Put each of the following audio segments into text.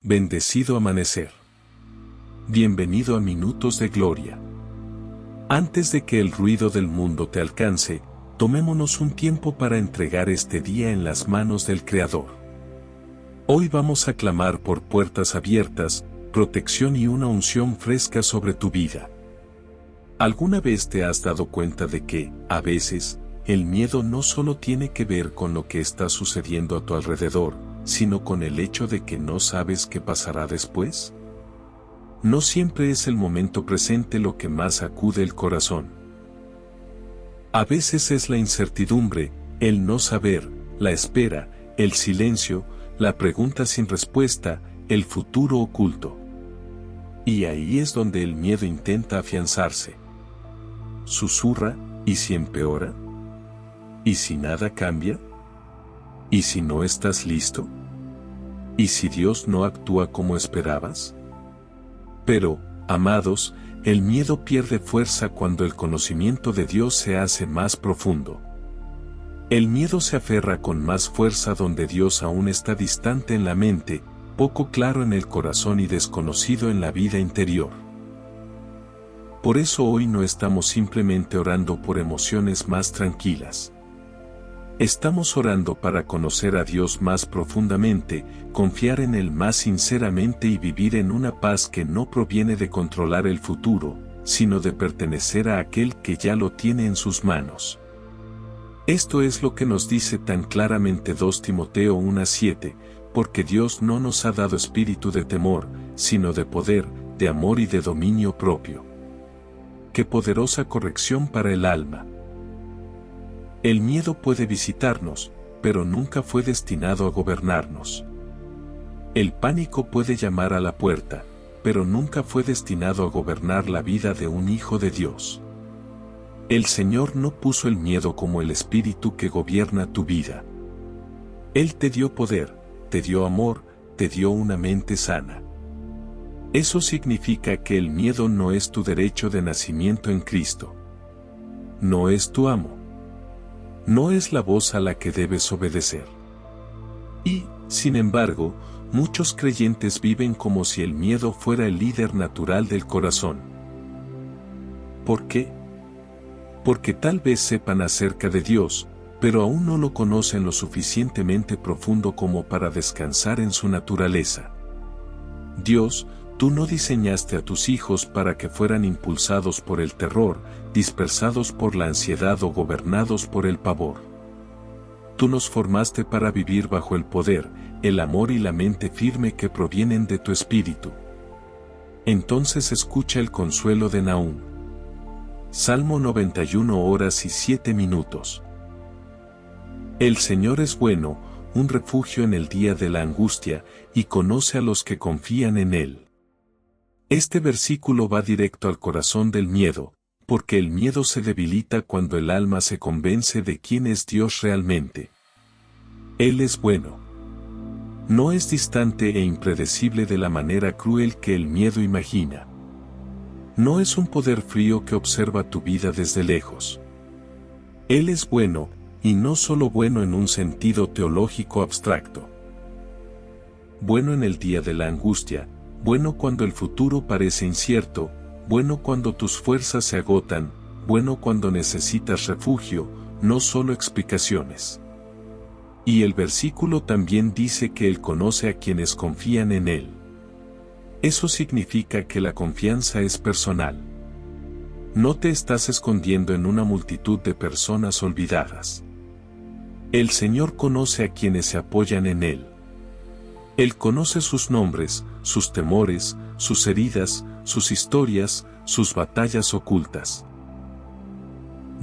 Bendecido amanecer. Bienvenido a Minutos de Gloria. Antes de que el ruido del mundo te alcance, tomémonos un tiempo para entregar este día en las manos del Creador. Hoy vamos a clamar por puertas abiertas, protección y una unción fresca sobre tu vida. ¿Alguna vez te has dado cuenta de que, a veces, el miedo no solo tiene que ver con lo que está sucediendo a tu alrededor, sino con el hecho de que no sabes qué pasará después? No siempre es el momento presente lo que más acude el corazón. A veces es la incertidumbre, el no saber, la espera, el silencio, la pregunta sin respuesta, el futuro oculto. Y ahí es donde el miedo intenta afianzarse. Susurra, ¿y si empeora? ¿Y si nada cambia? ¿Y si no estás listo? ¿Y si Dios no actúa como esperabas? Pero, amados, el miedo pierde fuerza cuando el conocimiento de Dios se hace más profundo. El miedo se aferra con más fuerza donde Dios aún está distante en la mente, poco claro en el corazón y desconocido en la vida interior. Por eso hoy no estamos simplemente orando por emociones más tranquilas. Estamos orando para conocer a Dios más profundamente, confiar en Él más sinceramente y vivir en una paz que no proviene de controlar el futuro, sino de pertenecer a aquel que ya lo tiene en sus manos. Esto es lo que nos dice tan claramente 2 Timoteo 1:7, porque Dios no nos ha dado espíritu de temor, sino de poder, de amor y de dominio propio. ¡Qué poderosa corrección para el alma! El miedo puede visitarnos, pero nunca fue destinado a gobernarnos. El pánico puede llamar a la puerta, pero nunca fue destinado a gobernar la vida de un hijo de Dios. El Señor no puso el miedo como el espíritu que gobierna tu vida. Él te dio poder, te dio amor, te dio una mente sana. Eso significa que el miedo no es tu derecho de nacimiento en Cristo. No es tu amo. No es la voz a la que debes obedecer. Y, sin embargo, muchos creyentes viven como si el miedo fuera el líder natural del corazón. ¿Por qué? Porque tal vez sepan acerca de Dios, pero aún no lo conocen lo suficientemente profundo como para descansar en su naturaleza. Dios, tú no diseñaste a tus hijos para que fueran impulsados por el terror, dispersados por la ansiedad o gobernados por el pavor. Tú nos formaste para vivir bajo el poder, el amor y la mente firme que provienen de tu espíritu. Entonces escucha el consuelo de Nahum. Salmo 91 horas y 7 minutos. El Señor es bueno, un refugio en el día de la angustia, y conoce a los que confían en Él. Este versículo va directo al corazón del miedo, porque el miedo se debilita cuando el alma se convence de quién es Dios realmente. Él es bueno. No es distante e impredecible de la manera cruel que el miedo imagina. No es un poder frío que observa tu vida desde lejos. Él es bueno, y no solo bueno en un sentido teológico abstracto. Bueno en el día de la angustia, bueno cuando el futuro parece incierto, bueno cuando tus fuerzas se agotan, bueno cuando necesitas refugio, no solo explicaciones. Y el versículo también dice que Él conoce a quienes confían en Él. Eso significa que la confianza es personal. No te estás escondiendo en una multitud de personas olvidadas. El Señor conoce a quienes se apoyan en Él. Él conoce sus nombres, sus temores, sus heridas, sus historias, sus batallas ocultas.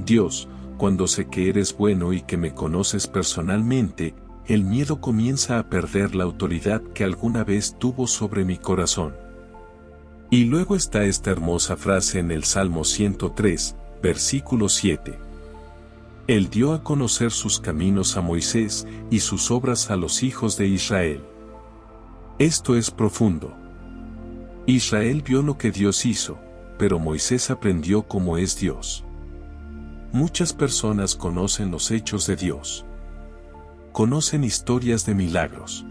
Dios, cuando sé que eres bueno y que me conoces personalmente, el miedo comienza a perder la autoridad que alguna vez tuvo sobre mi corazón. Y luego está esta hermosa frase en el Salmo 103, versículo 7. Él dio a conocer sus caminos a Moisés y sus obras a los hijos de Israel. Esto es profundo. Israel vio lo que Dios hizo, pero Moisés aprendió cómo es Dios. Muchas personas conocen los hechos de Dios. Conocen historias de milagros.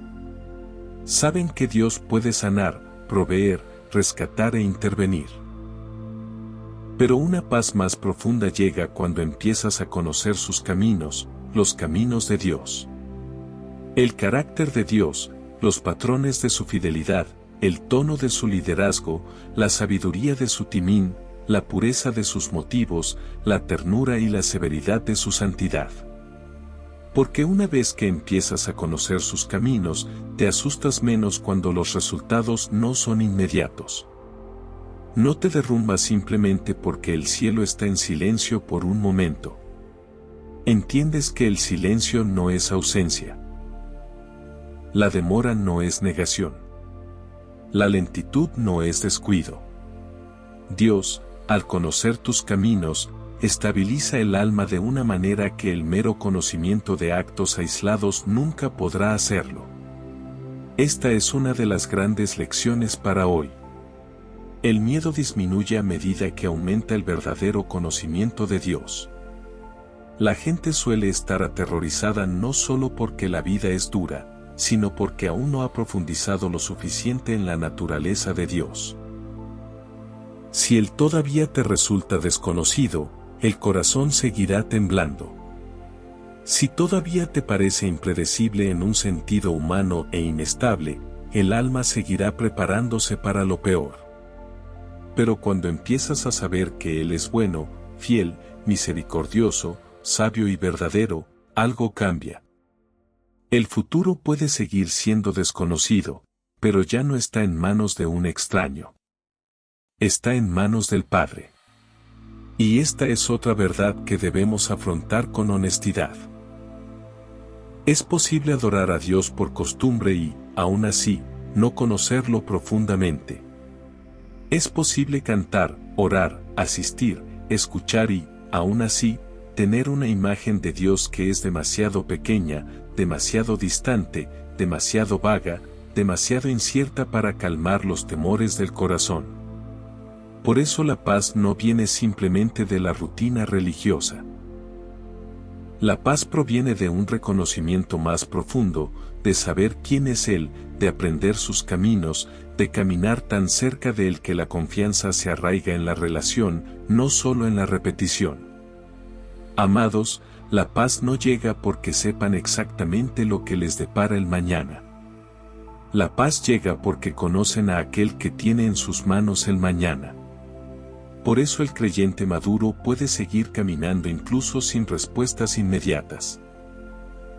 Saben que Dios puede sanar, proveer, rescatar e intervenir. Pero una paz más profunda llega cuando empiezas a conocer sus caminos, los caminos de Dios. El carácter de Dios, los patrones de su fidelidad, el tono de su liderazgo, la sabiduría de su timín, la pureza de sus motivos, la ternura y la severidad de su santidad. Porque una vez que empiezas a conocer sus caminos, te asustas menos cuando los resultados no son inmediatos. No te derrumbas simplemente porque el cielo está en silencio por un momento. Entiendes que el silencio no es ausencia. La demora no es negación. La lentitud no es descuido. Dios, al conocer tus caminos, estabiliza el alma de una manera que el mero conocimiento de actos aislados nunca podrá hacerlo. Esta es una de las grandes lecciones para hoy. El miedo disminuye a medida que aumenta el verdadero conocimiento de Dios. La gente suele estar aterrorizada no solo porque la vida es dura, sino porque aún no ha profundizado lo suficiente en la naturaleza de Dios. Si Él todavía te resulta desconocido, el corazón seguirá temblando. Si todavía te parece impredecible en un sentido humano e inestable, el alma seguirá preparándose para lo peor. Pero cuando empiezas a saber que Él es bueno, fiel, misericordioso, sabio y verdadero, algo cambia. El futuro puede seguir siendo desconocido, pero ya no está en manos de un extraño. Está en manos del Padre. Y esta es otra verdad que debemos afrontar con honestidad. Es posible adorar a Dios por costumbre y, aún así, no conocerlo profundamente. Es posible cantar, orar, asistir, escuchar y, aún así, tener una imagen de Dios que es demasiado pequeña, demasiado distante, demasiado vaga, demasiado incierta para calmar los temores del corazón. Por eso la paz no viene simplemente de la rutina religiosa. La paz proviene de un reconocimiento más profundo, de saber quién es Él, de aprender sus caminos, de caminar tan cerca de Él que la confianza se arraiga en la relación, no solo en la repetición. Amados, la paz no llega porque sepan exactamente lo que les depara el mañana. La paz llega porque conocen a aquel que tiene en sus manos el mañana. Por eso el creyente maduro puede seguir caminando incluso sin respuestas inmediatas.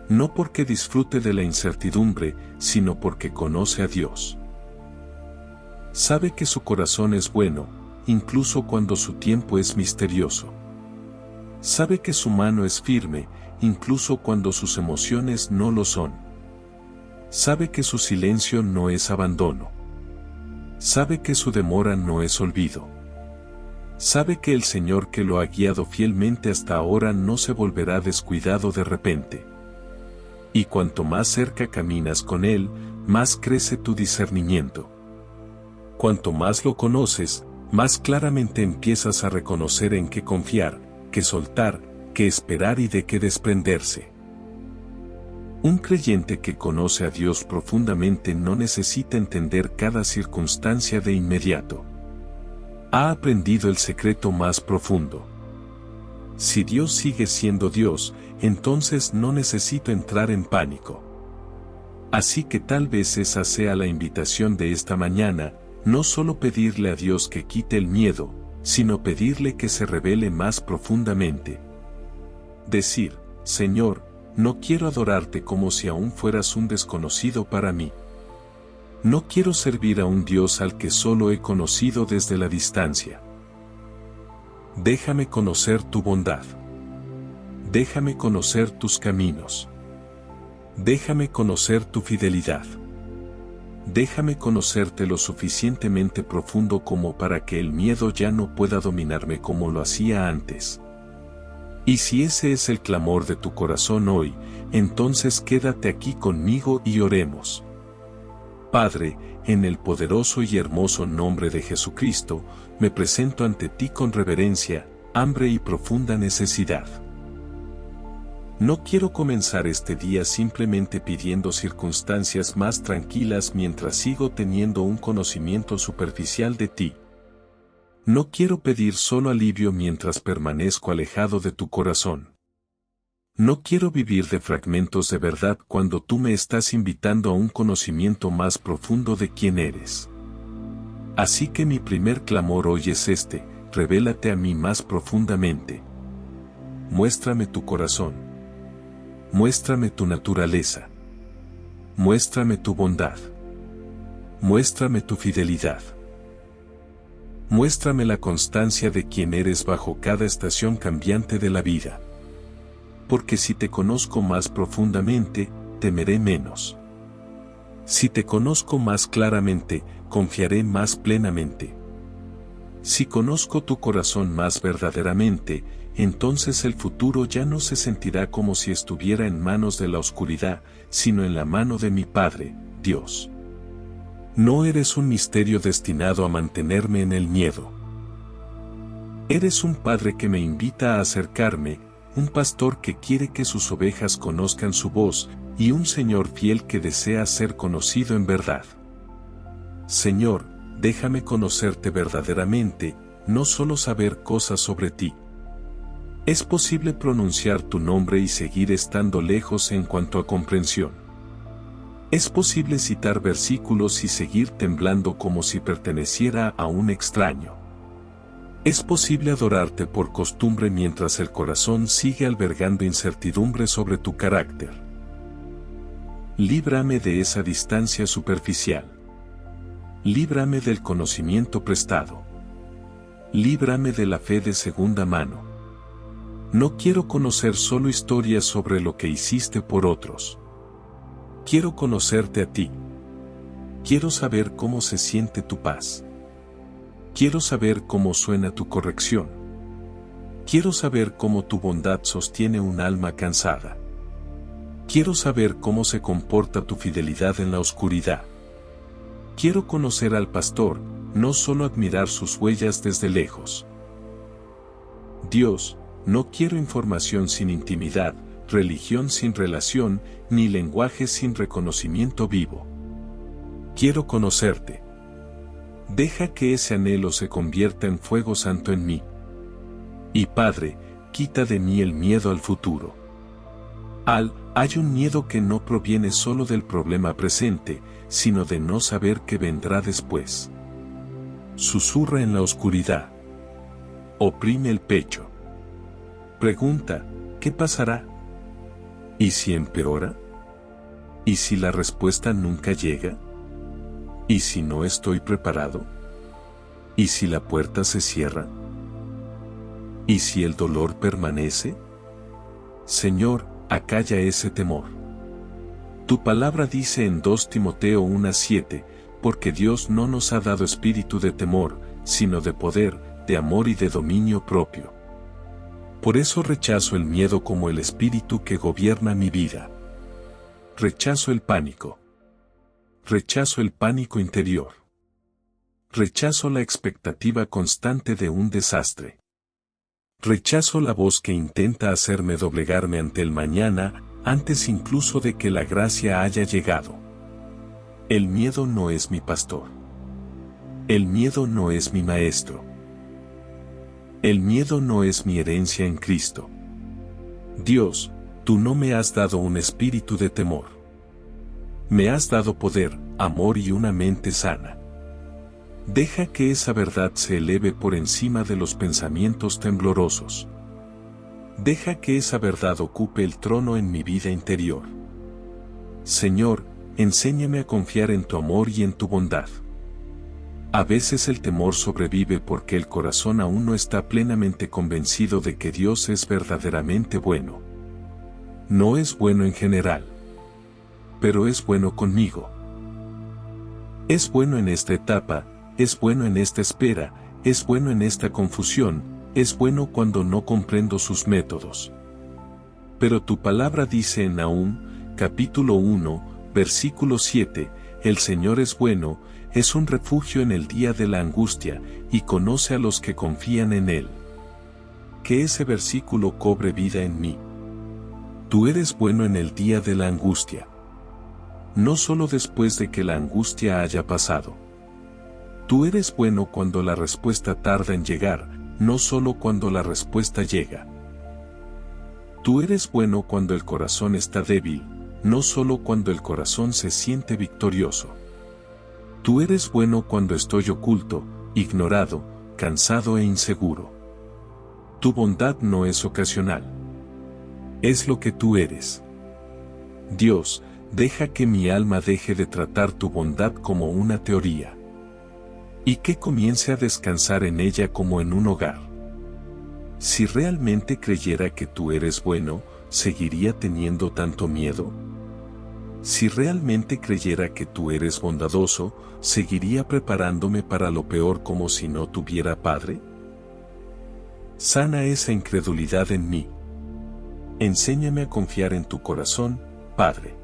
No porque disfrute de la incertidumbre, sino porque conoce a Dios. Sabe que su corazón es bueno, incluso cuando su tiempo es misterioso. Sabe que su mano es firme, incluso cuando sus emociones no lo son. Sabe que su silencio no es abandono. Sabe que su demora no es olvido. Sabe que el Señor que lo ha guiado fielmente hasta ahora no se volverá descuidado de repente. Y cuanto más cerca caminas con Él, más crece tu discernimiento. Cuanto más lo conoces, más claramente empiezas a reconocer en qué confiar, qué soltar, qué esperar y de qué desprenderse. Un creyente que conoce a Dios profundamente no necesita entender cada circunstancia de inmediato. Ha aprendido el secreto más profundo. Si Dios sigue siendo Dios, entonces no necesito entrar en pánico. Así que tal vez esa sea la invitación de esta mañana, no solo pedirle a Dios que quite el miedo, sino pedirle que se revele más profundamente. Decir, Señor, no quiero adorarte como si aún fueras un desconocido para mí. No quiero servir a un Dios al que solo he conocido desde la distancia. Déjame conocer tu bondad. Déjame conocer tus caminos. Déjame conocer tu fidelidad. Déjame conocerte lo suficientemente profundo como para que el miedo ya no pueda dominarme como lo hacía antes. Y si ese es el clamor de tu corazón hoy, entonces quédate aquí conmigo y oremos. Padre, en el poderoso y hermoso nombre de Jesucristo, me presento ante ti con reverencia, hambre y profunda necesidad. No quiero comenzar este día simplemente pidiendo circunstancias más tranquilas mientras sigo teniendo un conocimiento superficial de ti. No quiero pedir solo alivio mientras permanezco alejado de tu corazón. No quiero vivir de fragmentos de verdad cuando tú me estás invitando a un conocimiento más profundo de quién eres. Así que mi primer clamor hoy es este: revélate a mí más profundamente. Muéstrame tu corazón. Muéstrame tu naturaleza. Muéstrame tu bondad. Muéstrame tu fidelidad. Muéstrame la constancia de quién eres bajo cada estación cambiante de la vida. Porque si te conozco más profundamente, temeré menos. Si te conozco más claramente, confiaré más plenamente. Si conozco tu corazón más verdaderamente, entonces el futuro ya no se sentirá como si estuviera en manos de la oscuridad, sino en la mano de mi Padre, Dios. No eres un misterio destinado a mantenerme en el miedo. Eres un Padre que me invita a acercarme, un pastor que quiere que sus ovejas conozcan su voz, y un Señor fiel que desea ser conocido en verdad. Señor, déjame conocerte verdaderamente, no solo saber cosas sobre ti. Es posible pronunciar tu nombre y seguir estando lejos en cuanto a comprensión. Es posible citar versículos y seguir temblando como si perteneciera a un extraño. Es posible adorarte por costumbre mientras el corazón sigue albergando incertidumbre sobre tu carácter. Líbrame de esa distancia superficial. Líbrame del conocimiento prestado. Líbrame de la fe de segunda mano. No quiero conocer solo historias sobre lo que hiciste por otros. Quiero conocerte a ti. Quiero saber cómo se siente tu paz. Quiero saber cómo suena tu corrección. Quiero saber cómo tu bondad sostiene un alma cansada. Quiero saber cómo se comporta tu fidelidad en la oscuridad. Quiero conocer al pastor, no solo admirar sus huellas desde lejos. Dios, no quiero información sin intimidad, religión sin relación, ni lenguaje sin reconocimiento vivo. Quiero conocerte. Deja que ese anhelo se convierta en fuego santo en mí. Y Padre, quita de mí el miedo al futuro. Hay un miedo que no proviene solo del problema presente, sino de no saber qué vendrá después. Susurra en la oscuridad. Oprime el pecho. Pregunta, ¿qué pasará? ¿Y si empeora? ¿Y si la respuesta nunca llega? ¿Y si no estoy preparado? ¿Y si la puerta se cierra? ¿Y si el dolor permanece? Señor, acalla ese temor. Tu palabra dice en 2 Timoteo 1:7, porque Dios no nos ha dado espíritu de temor, sino de poder, de amor y de dominio propio. Por eso rechazo el miedo como el espíritu que gobierna mi vida. Rechazo el pánico. Rechazo el pánico interior. Rechazo la expectativa constante de un desastre. Rechazo la voz que intenta hacerme doblegarme ante el mañana, antes incluso de que la gracia haya llegado. El miedo no es mi pastor. El miedo no es mi maestro. El miedo no es mi herencia en Cristo. Dios, tú no me has dado un espíritu de temor. Me has dado poder, amor y una mente sana. Deja que esa verdad se eleve por encima de los pensamientos temblorosos. Deja que esa verdad ocupe el trono en mi vida interior. Señor, enséñame a confiar en tu amor y en tu bondad. A veces el temor sobrevive porque el corazón aún no está plenamente convencido de que Dios es verdaderamente bueno. No es bueno en general, pero es bueno conmigo. Es bueno en esta etapa, es bueno en esta espera, es bueno en esta confusión, es bueno cuando no comprendo sus métodos. Pero tu palabra dice en Nahum, capítulo 1, versículo 7, el Señor es bueno, es un refugio en el día de la angustia, y conoce a los que confían en Él. Que ese versículo cobre vida en mí. Tú eres bueno en el día de la angustia. No solo después de que la angustia haya pasado. Tú eres bueno cuando la respuesta tarda en llegar, no solo cuando la respuesta llega. Tú eres bueno cuando el corazón está débil, no solo cuando el corazón se siente victorioso. Tú eres bueno cuando estoy oculto, ignorado, cansado e inseguro. Tu bondad no es ocasional. Es lo que tú eres. Dios, deja que mi alma deje de tratar tu bondad como una teoría. Y que comience a descansar en ella como en un hogar. Si realmente creyera que tú eres bueno, ¿seguiría teniendo tanto miedo? Si realmente creyera que tú eres bondadoso, ¿seguiría preparándome para lo peor como si no tuviera padre? Sana esa incredulidad en mí. Enséñame a confiar en tu corazón, Padre.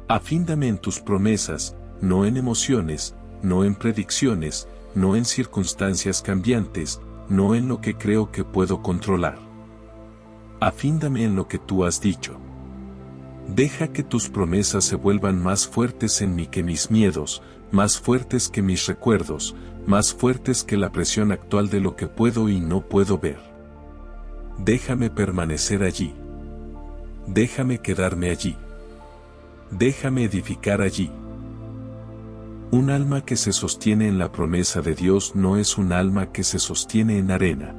Afíndame en tus promesas, no en emociones, no en predicciones, no en circunstancias cambiantes, no en lo que creo que puedo controlar. Afíndame en lo que tú has dicho. Deja que tus promesas se vuelvan más fuertes en mí que mis miedos, más fuertes que mis recuerdos, más fuertes que la presión actual de lo que puedo y no puedo ver. Déjame permanecer allí. Déjame quedarme allí. Déjame edificar allí. Un alma que se sostiene en la promesa de Dios no es un alma que se sostiene en arena.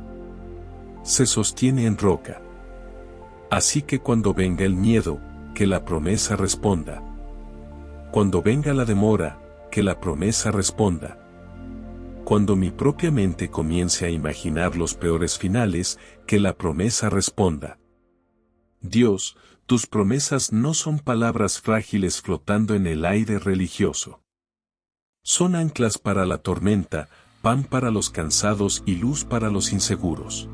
Se sostiene en roca. Así que cuando venga el miedo, que la promesa responda. Cuando venga la demora, que la promesa responda. Cuando mi propia mente comience a imaginar los peores finales, que la promesa responda. Dios, tus promesas no son palabras frágiles flotando en el aire religioso. Son anclas para la tormenta, pan para los cansados y luz para los inseguros.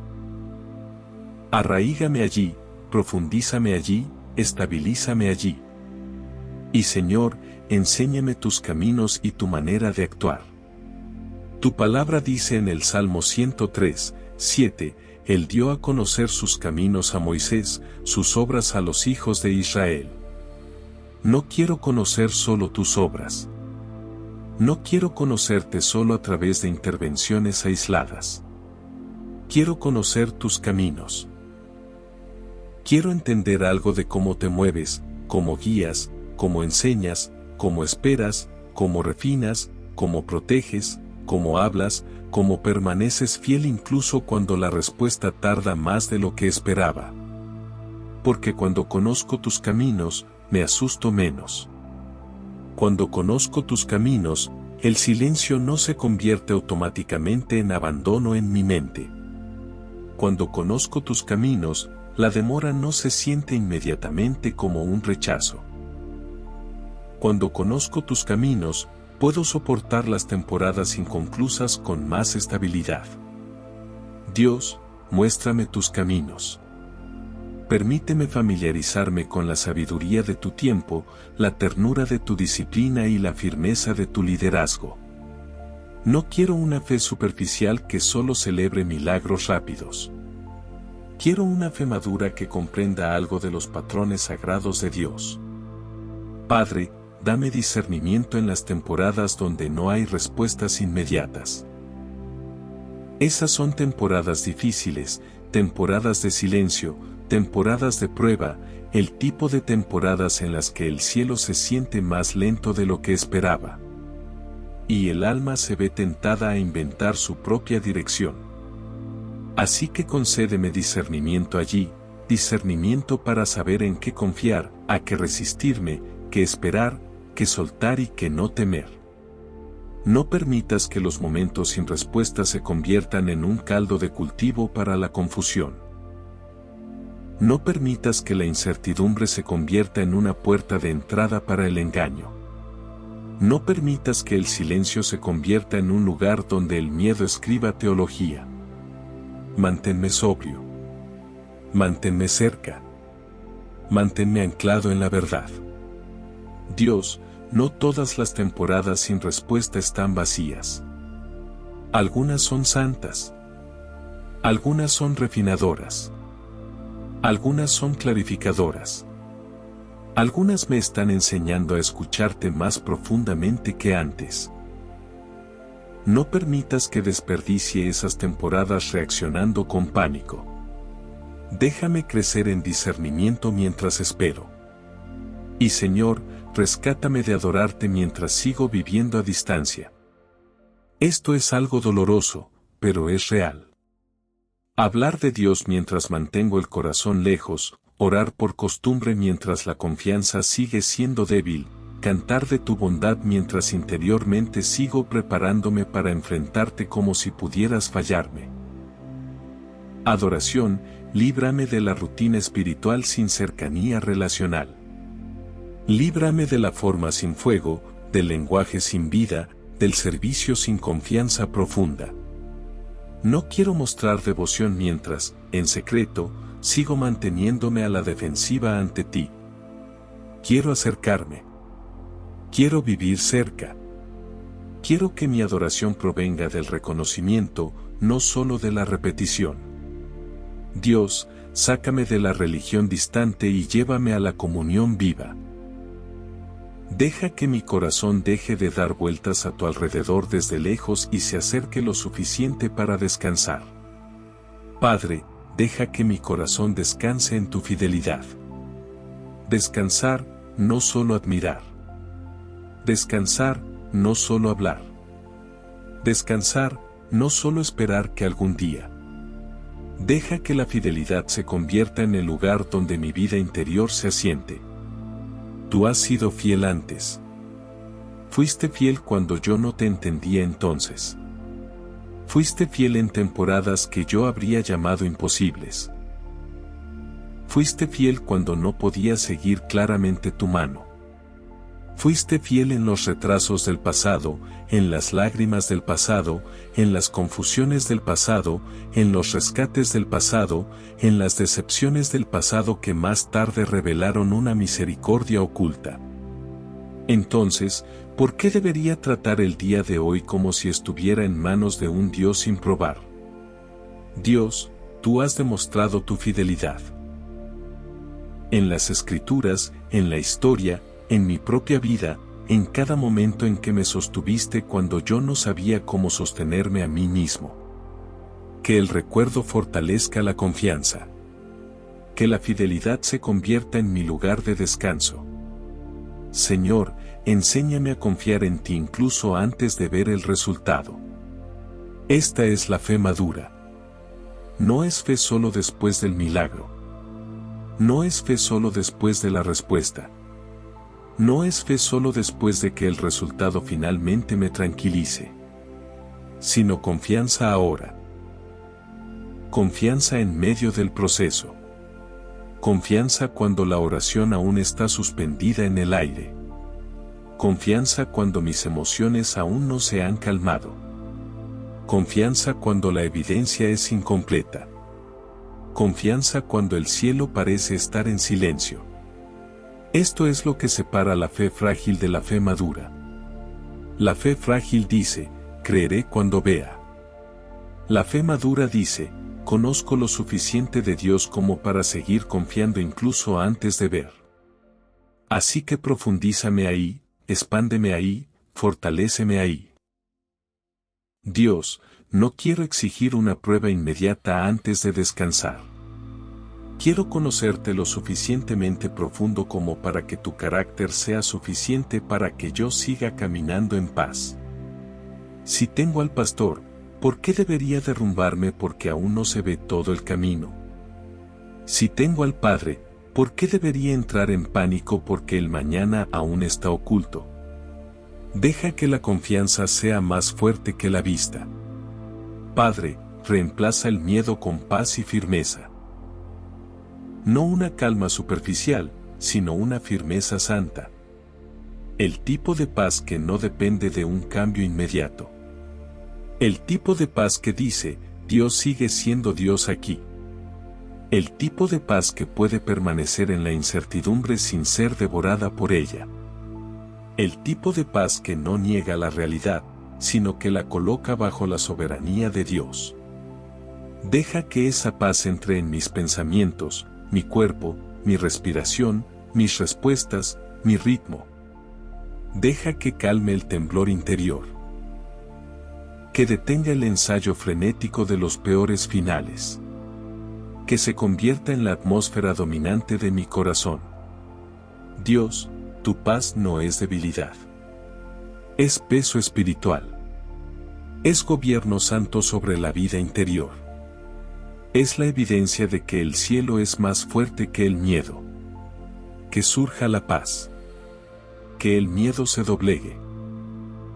Arraígame allí, profundízame allí, estabilízame allí. Y Señor, enséñame tus caminos y tu manera de actuar. Tu palabra dice en el Salmo 103, 7, Él dio a conocer sus caminos a Moisés, sus obras a los hijos de Israel. No quiero conocer solo tus obras. No quiero conocerte solo a través de intervenciones aisladas. Quiero conocer tus caminos. Quiero entender algo de cómo te mueves, cómo guías, cómo enseñas, cómo esperas, cómo refinas, cómo proteges, cómo hablas, cómo permaneces fiel incluso cuando la respuesta tarda más de lo que esperaba. Porque cuando conozco tus caminos, me asusto menos. Cuando conozco tus caminos, el silencio no se convierte automáticamente en abandono en mi mente. Cuando conozco tus caminos, la demora no se siente inmediatamente como un rechazo. Cuando conozco tus caminos, puedo soportar las temporadas inconclusas con más estabilidad. Dios, muéstrame tus caminos. Permíteme familiarizarme con la sabiduría de tu tiempo, la ternura de tu disciplina y la firmeza de tu liderazgo. No quiero una fe superficial que solo celebre milagros rápidos. Quiero una fe madura que comprenda algo de los patrones sagrados de Dios. Padre, dame discernimiento en las temporadas donde no hay respuestas inmediatas. Esas son temporadas difíciles, temporadas de silencio, temporadas de prueba, el tipo de temporadas en las que el cielo se siente más lento de lo que esperaba. Y el alma se ve tentada a inventar su propia dirección. Así que concédeme discernimiento allí, discernimiento para saber en qué confiar, a qué resistirme, qué esperar, qué soltar y qué no temer. No permitas que los momentos sin respuesta se conviertan en un caldo de cultivo para la confusión. No permitas que la incertidumbre se convierta en una puerta de entrada para el engaño. No permitas que el silencio se convierta en un lugar donde el miedo escriba teología. Manténme sobrio. Manténme cerca. Manténme anclado en la verdad. Dios, no todas las temporadas sin respuesta están vacías. Algunas son santas. Algunas son refinadoras. Algunas son clarificadoras. Algunas me están enseñando a escucharte más profundamente que antes. No permitas que desperdicie esas temporadas reaccionando con pánico. Déjame crecer en discernimiento mientras espero. Y Señor, rescátame de adorarte mientras sigo viviendo a distancia. Esto es algo doloroso, pero es real. Hablar de Dios mientras mantengo el corazón lejos, orar por costumbre mientras la confianza sigue siendo débil, cantar de tu bondad mientras interiormente sigo preparándome para enfrentarte como si pudieras fallarme. Adoración, líbrame de la rutina espiritual sin cercanía relacional. Líbrame de la forma sin fuego, del lenguaje sin vida, del servicio sin confianza profunda. No quiero mostrar devoción mientras, en secreto, sigo manteniéndome a la defensiva ante ti. Quiero acercarme. Quiero vivir cerca. Quiero que mi adoración provenga del reconocimiento, no solo de la repetición. Dios, sácame de la religión distante y llévame a la comunión viva. Deja que mi corazón deje de dar vueltas a tu alrededor desde lejos y se acerque lo suficiente para descansar. Padre, deja que mi corazón descanse en tu fidelidad. Descansar, no solo admirar. Descansar, no solo hablar. Descansar, no solo esperar que algún día. Deja que la fidelidad se convierta en el lugar donde mi vida interior se asiente. Tú has sido fiel antes. Fuiste fiel cuando yo no te entendía entonces. Fuiste fiel en temporadas que yo habría llamado imposibles. Fuiste fiel cuando no podía seguir claramente tu mano. Fuiste fiel en los retrasos del pasado, en las lágrimas del pasado, en las confusiones del pasado, en los rescates del pasado, en las decepciones del pasado que más tarde revelaron una misericordia oculta. Entonces, ¿por qué debería tratar el día de hoy como si estuviera en manos de un Dios sin probar? Dios, tú has demostrado tu fidelidad. En las Escrituras, en la historia, en mi propia vida, en cada momento en que me sostuviste cuando yo no sabía cómo sostenerme a mí mismo. Que el recuerdo fortalezca la confianza. Que la fidelidad se convierta en mi lugar de descanso. Señor, enséñame a confiar en ti incluso antes de ver el resultado. Esta es la fe madura. No es fe solo después del milagro. No es fe solo después de la respuesta. No es fe solo después de que el resultado finalmente me tranquilice, sino confianza ahora. Confianza en medio del proceso. Confianza cuando la oración aún está suspendida en el aire. Confianza cuando mis emociones aún no se han calmado. Confianza cuando la evidencia es incompleta. Confianza cuando el cielo parece estar en silencio. Esto es lo que separa la fe frágil de la fe madura. La fe frágil dice, creeré cuando vea. La fe madura dice, conozco lo suficiente de Dios como para seguir confiando incluso antes de ver. Así que profundízame ahí, expándeme ahí, fortaléceme ahí. Dios, no quiero exigir una prueba inmediata antes de descansar. Quiero conocerte lo suficientemente profundo como para que tu carácter sea suficiente para que yo siga caminando en paz. Si tengo al pastor, ¿por qué debería derrumbarme porque aún no se ve todo el camino? Si tengo al Padre, ¿por qué debería entrar en pánico porque el mañana aún está oculto? Deja que la confianza sea más fuerte que la vista. Padre, reemplaza el miedo con paz y firmeza. No una calma superficial, sino una firmeza santa. El tipo de paz que no depende de un cambio inmediato. El tipo de paz que dice, Dios sigue siendo Dios aquí. El tipo de paz que puede permanecer en la incertidumbre sin ser devorada por ella. El tipo de paz que no niega la realidad, sino que la coloca bajo la soberanía de Dios. Deja que esa paz entre en mis pensamientos, mi cuerpo, mi respiración, mis respuestas, mi ritmo. Deja que calme el temblor interior. Que detenga el ensayo frenético de los peores finales. Que se convierta en la atmósfera dominante de mi corazón. Dios, tu paz no es debilidad. Es peso espiritual. Es gobierno santo sobre la vida interior. Es la evidencia de que el cielo es más fuerte que el miedo. Que surja la paz. Que el miedo se doblegue.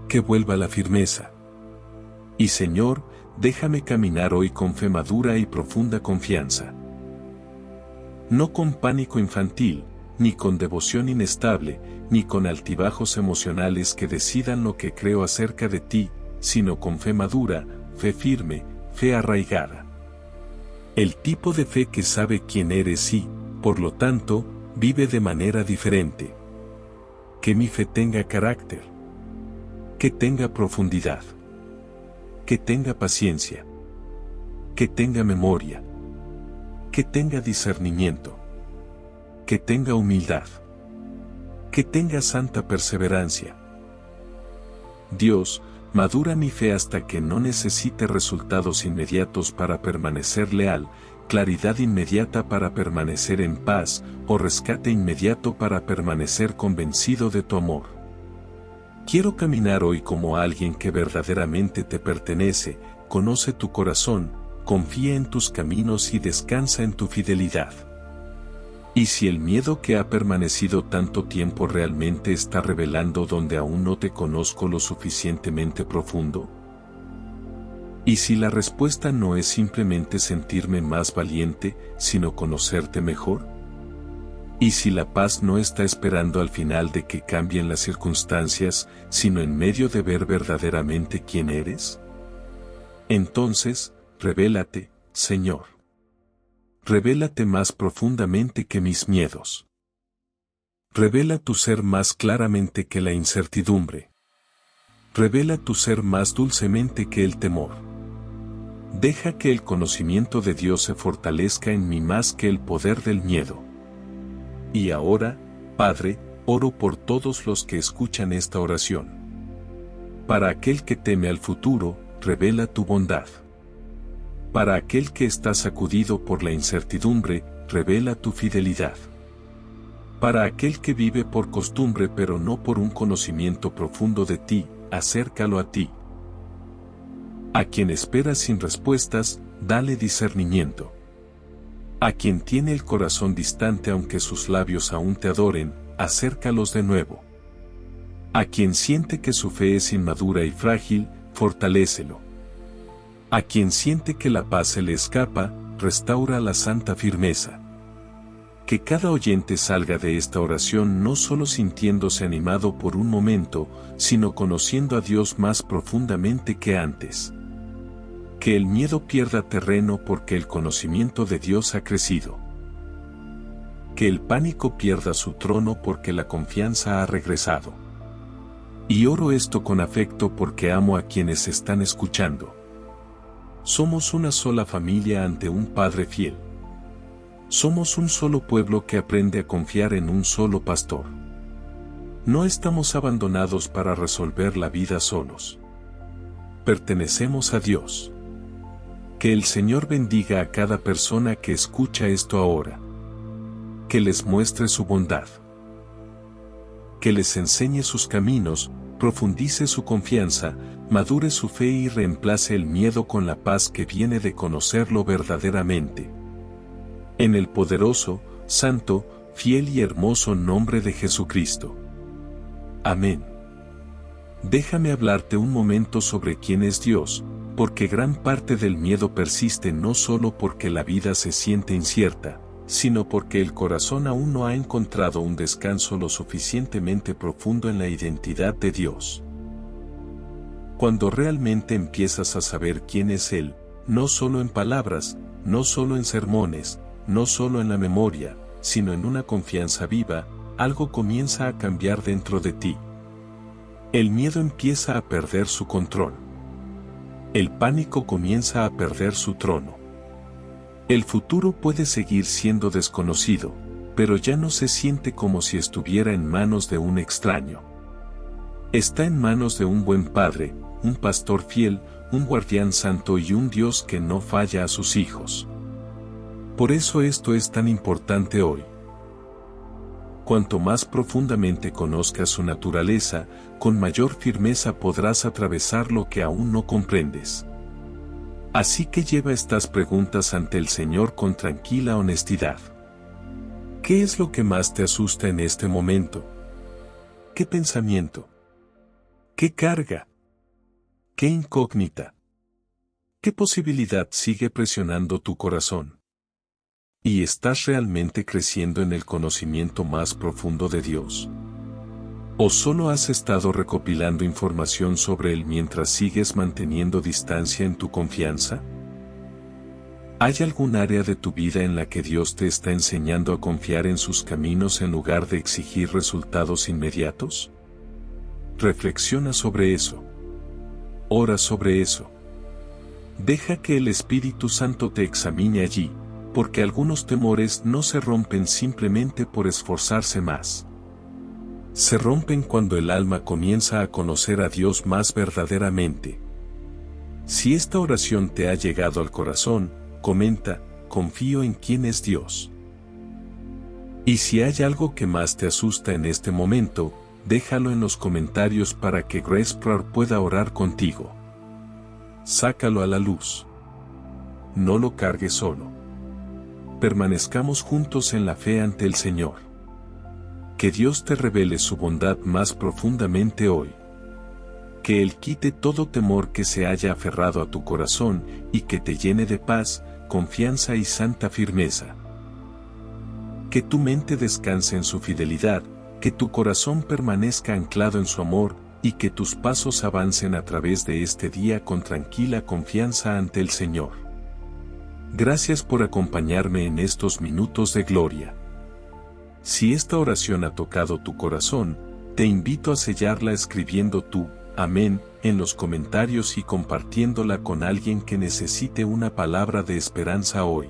Que vuelva la firmeza. Y Señor, déjame caminar hoy con fe madura y profunda confianza. No con pánico infantil, ni con devoción inestable, ni con altibajos emocionales que decidan lo que creo acerca de ti, sino con fe madura, fe firme, fe arraigada. El tipo de fe que sabe quién eres y, por lo tanto, vive de manera diferente. Que mi fe tenga carácter. Que tenga profundidad. Que tenga paciencia. Que tenga memoria. Que tenga discernimiento. Que tenga humildad. Que tenga santa perseverancia. Dios, madura mi fe hasta que no necesite resultados inmediatos para permanecer leal, claridad inmediata para permanecer en paz, o rescate inmediato para permanecer convencido de tu amor. Quiero caminar hoy como alguien que verdaderamente te pertenece, conoce tu corazón, confía en tus caminos y descansa en tu fidelidad. ¿Y si el miedo que ha permanecido tanto tiempo realmente está revelando donde aún no te conozco lo suficientemente profundo? ¿Y si la respuesta no es simplemente sentirme más valiente, sino conocerte mejor? ¿Y si la paz no está esperando al final de que cambien las circunstancias, sino en medio de ver verdaderamente quién eres? Entonces, revélate, Señor. Revélate más profundamente que mis miedos. Revela tu ser más claramente que la incertidumbre. Revela tu ser más dulcemente que el temor. Deja que el conocimiento de Dios se fortalezca en mí más que el poder del miedo. Y ahora, Padre, oro por todos los que escuchan esta oración. Para aquel que teme al futuro, revela tu bondad. Para aquel que está sacudido por la incertidumbre, revela tu fidelidad. Para aquel que vive por costumbre pero no por un conocimiento profundo de ti, acércalo a ti. A quien espera sin respuestas, dale discernimiento. A quien tiene el corazón distante aunque sus labios aún te adoren, acércalos de nuevo. A quien siente que su fe es inmadura y frágil, fortalécelo. A quien siente que la paz se le escapa, restaura la santa firmeza. Que cada oyente salga de esta oración no solo sintiéndose animado por un momento, sino conociendo a Dios más profundamente que antes. Que el miedo pierda terreno porque el conocimiento de Dios ha crecido. Que el pánico pierda su trono porque la confianza ha regresado. Y oro esto con afecto porque amo a quienes están escuchando. Somos una sola familia ante un Padre fiel. Somos un solo pueblo que aprende a confiar en un solo pastor. No estamos abandonados para resolver la vida solos. Pertenecemos a Dios. Que el Señor bendiga a cada persona que escucha esto ahora. Que les muestre su bondad. Que les enseñe sus caminos, profundice su confianza, madure su fe y reemplace el miedo con la paz que viene de conocerlo verdaderamente. En el poderoso, santo, fiel y hermoso nombre de Jesucristo. Amén. Déjame hablarte un momento sobre quién es Dios, porque gran parte del miedo persiste no solo porque la vida se siente incierta, sino porque el corazón aún no ha encontrado un descanso lo suficientemente profundo en la identidad de Dios. Cuando realmente empiezas a saber quién es Él, no solo en palabras, no solo en sermones, no solo en la memoria, sino en una confianza viva, algo comienza a cambiar dentro de ti. El miedo empieza a perder su control. El pánico comienza a perder su trono. El futuro puede seguir siendo desconocido, pero ya no se siente como si estuviera en manos de un extraño. Está en manos de un buen padre, un pastor fiel, un guardián santo y un Dios que no falla a sus hijos. Por eso esto es tan importante hoy. Cuanto más profundamente conozcas su naturaleza, con mayor firmeza podrás atravesar lo que aún no comprendes. Así que lleva estas preguntas ante el Señor con tranquila honestidad. ¿Qué es lo que más te asusta en este momento? ¿Qué pensamiento? ¿Qué carga? ¿Qué incógnita? ¿Qué posibilidad sigue presionando tu corazón? ¿Y estás realmente creciendo en el conocimiento más profundo de Dios? ¿O solo has estado recopilando información sobre Él mientras sigues manteniendo distancia en tu confianza? ¿Hay algún área de tu vida en la que Dios te está enseñando a confiar en sus caminos en lugar de exigir resultados inmediatos? Reflexiona sobre eso. Ora sobre eso. Deja que el Espíritu Santo te examine allí, porque algunos temores no se rompen simplemente por esforzarse más. Se rompen cuando el alma comienza a conocer a Dios más verdaderamente. Si esta oración te ha llegado al corazón, comenta, confío en quién es Dios. Y si hay algo que más te asusta en este momento, déjalo en los comentarios para que Grace Prayer pueda orar contigo. Sácalo a la luz. No lo cargues solo. Permanezcamos juntos en la fe ante el Señor. Que Dios te revele su bondad más profundamente hoy. Que Él quite todo temor que se haya aferrado a tu corazón y que te llene de paz, confianza y santa firmeza. Que tu mente descanse en su fidelidad, que tu corazón permanezca anclado en su amor, y que tus pasos avancen a través de este día con tranquila confianza ante el Señor. Gracias por acompañarme en estos minutos de gloria. Si esta oración ha tocado tu corazón, te invito a sellarla escribiendo tu amén en los comentarios y compartiéndola con alguien que necesite una palabra de esperanza hoy.